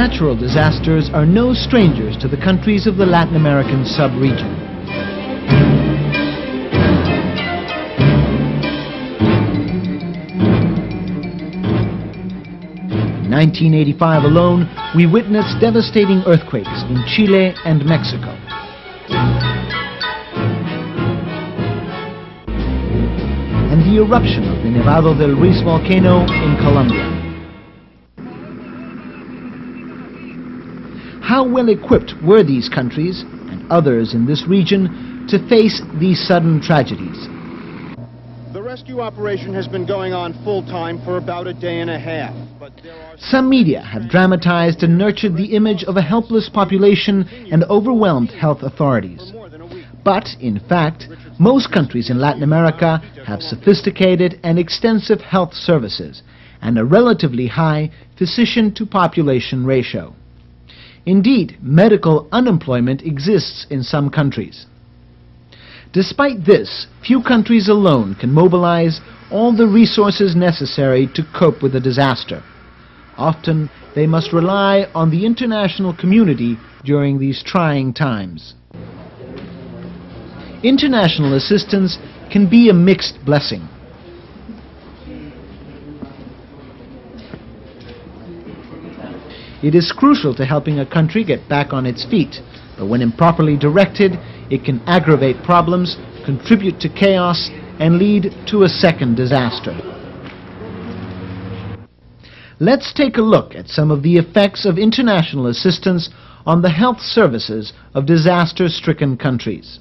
Natural disasters are no strangers to the countries of the Latin American sub-region. In 1985 alone, we witnessed devastating earthquakes in Chile and Mexico. And the eruption of the Nevado del Ruiz volcano in Colombia. How well equipped were these countries, and others in this region, to face these sudden tragedies? The rescue operation has been going on full-time for about a day and a half. But some media have dramatized and nurtured the image of a helpless population and overwhelmed health authorities. But, in fact, most countries in Latin America have sophisticated and extensive health services and a relatively high physician-to-population ratio. Indeed, medical unemployment exists in some countries. Despite this, few countries alone can mobilize all the resources necessary to cope with a disaster. Often, they must rely on the international community during these trying times. International assistance can be a mixed blessing. It is crucial to helping a country get back on its feet, but when improperly directed, it can aggravate problems, contribute to chaos, and lead to a second disaster. Let's take a look at some of the effects of international assistance on the health services of disaster-stricken countries.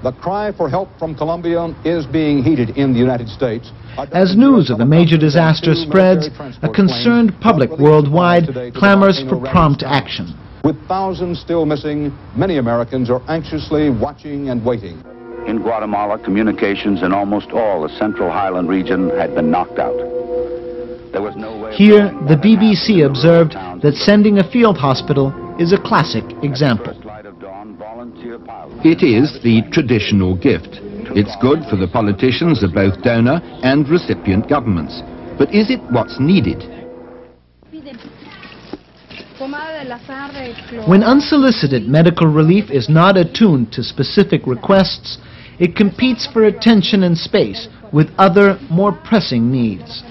The cry for help from Colombia is being heeded in the United States. As news of a major disaster spreads, a concerned public worldwide clamors for prompt action. With thousands still missing, many Americans are anxiously watching and waiting. In Guatemala, communications in almost all the central highland region had been knocked out. There was no way. Here, the BBC observed that sending a field hospital is a classic example. It is the traditional gift. It's good for the politicians of both donor and recipient governments. But is it what's needed? When unsolicited medical relief is not attuned to specific requests, it competes for attention and space with other, more pressing needs.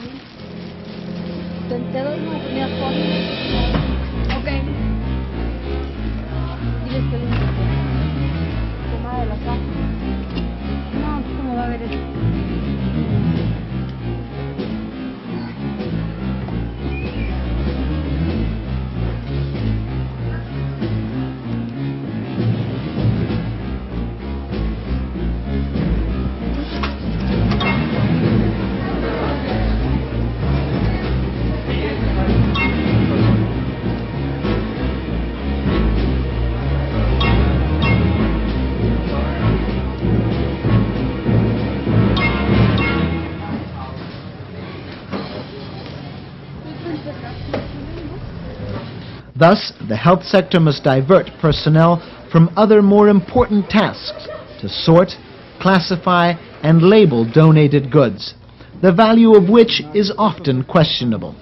Thus, the health sector must divert personnel from other more important tasks to sort, classify, and label donated goods, the value of which is often questionable.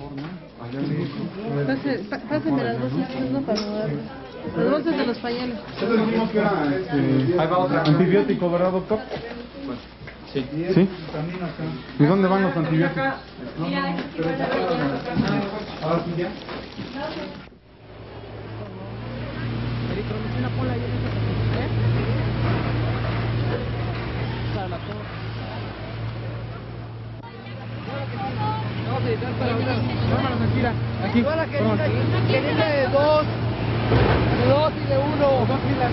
Antibiótico, ¿verdad, doctor? Sí. ¿Sí? ¿Y dónde van los antibióticos? Aquí. Que viene de dos y de uno. Dos filas.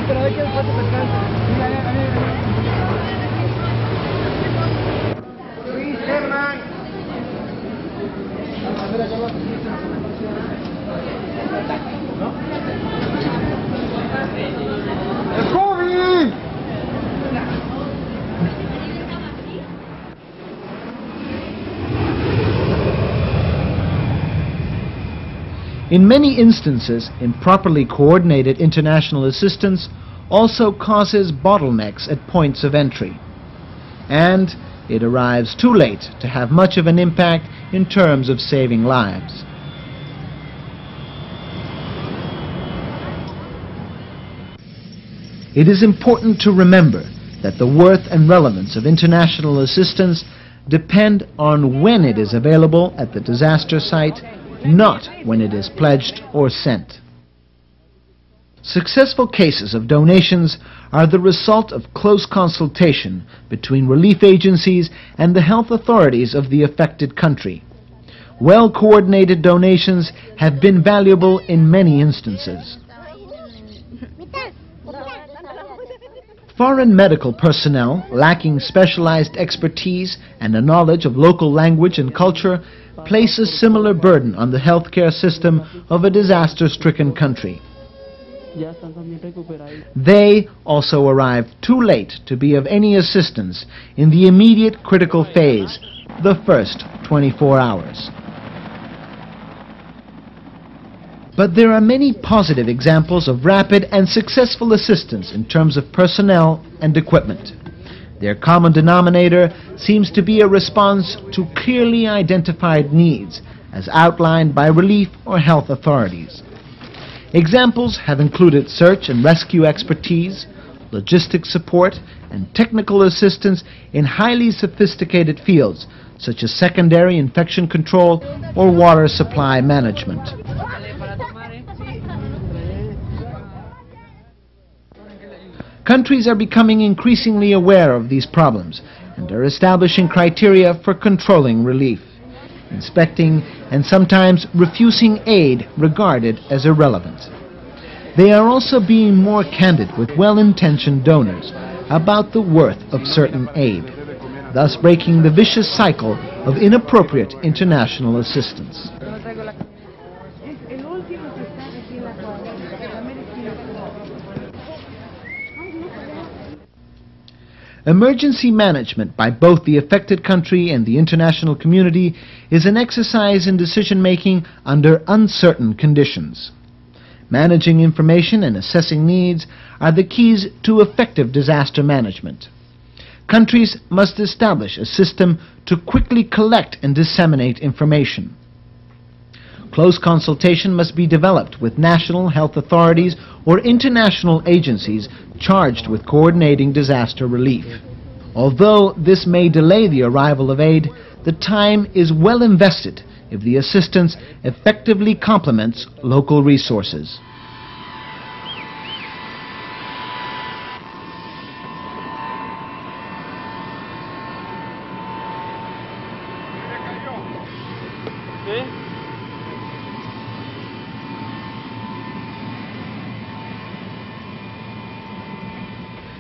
Pero hay que después te alcanza. Luis Herman. ¡El COVID! In many instances, improperly coordinated international assistance also causes bottlenecks at points of entry. And it arrives too late to have much of an impact in terms of saving lives. It is important to remember that the worth and relevance of international assistance depend on when it is available at the disaster site, not when it is pledged or sent. Successful cases of donations are the result of close consultation between relief agencies and the health authorities of the affected country. Well-coordinated donations have been valuable in many instances. Foreign medical personnel lacking specialized expertise and a knowledge of local language and culture place a similar burden on the healthcare system of a disaster-stricken country. They also arrive too late to be of any assistance in the immediate critical phase, the first 24 hours. But there are many positive examples of rapid and successful assistance in terms of personnel and equipment. Their common denominator seems to be a response to clearly identified needs as outlined by relief or health authorities. Examples have included search and rescue expertise, logistics support, and technical assistance in highly sophisticated fields such as secondary infection control or water supply management. Countries are becoming increasingly aware of these problems and are establishing criteria for controlling relief, inspecting and sometimes refusing aid regarded as irrelevant. They are also being more candid with well-intentioned donors about the worth of certain aid, thus breaking the vicious cycle of inappropriate international assistance. Emergency management by both the affected country and the international community is an exercise in decision-making under uncertain conditions. Managing information and assessing needs are the keys to effective disaster management. Countries must establish a system to quickly collect and disseminate information. Close consultation must be developed with national health authorities or international agencies charged with coordinating disaster relief. Although this may delay the arrival of aid, the time is well invested if the assistance effectively complements local resources.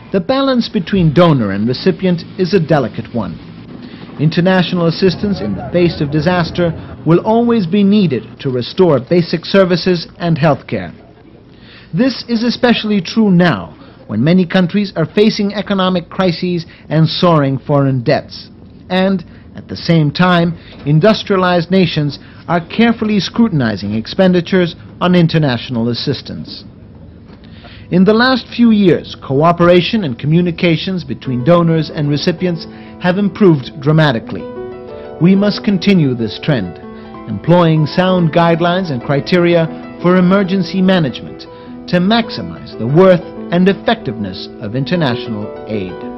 The balance between donor and recipient is a delicate one. International assistance in the face of disaster will always be needed to restore basic services and healthcare. This is especially true now, when many countries are facing economic crises and soaring foreign debts. And, at the same time, industrialized nations are carefully scrutinizing expenditures on international assistance. In the last few years, cooperation and communications between donors and recipients have improved dramatically. We must continue this trend, employing sound guidelines and criteria for emergency management to maximize the worth and effectiveness of international aid.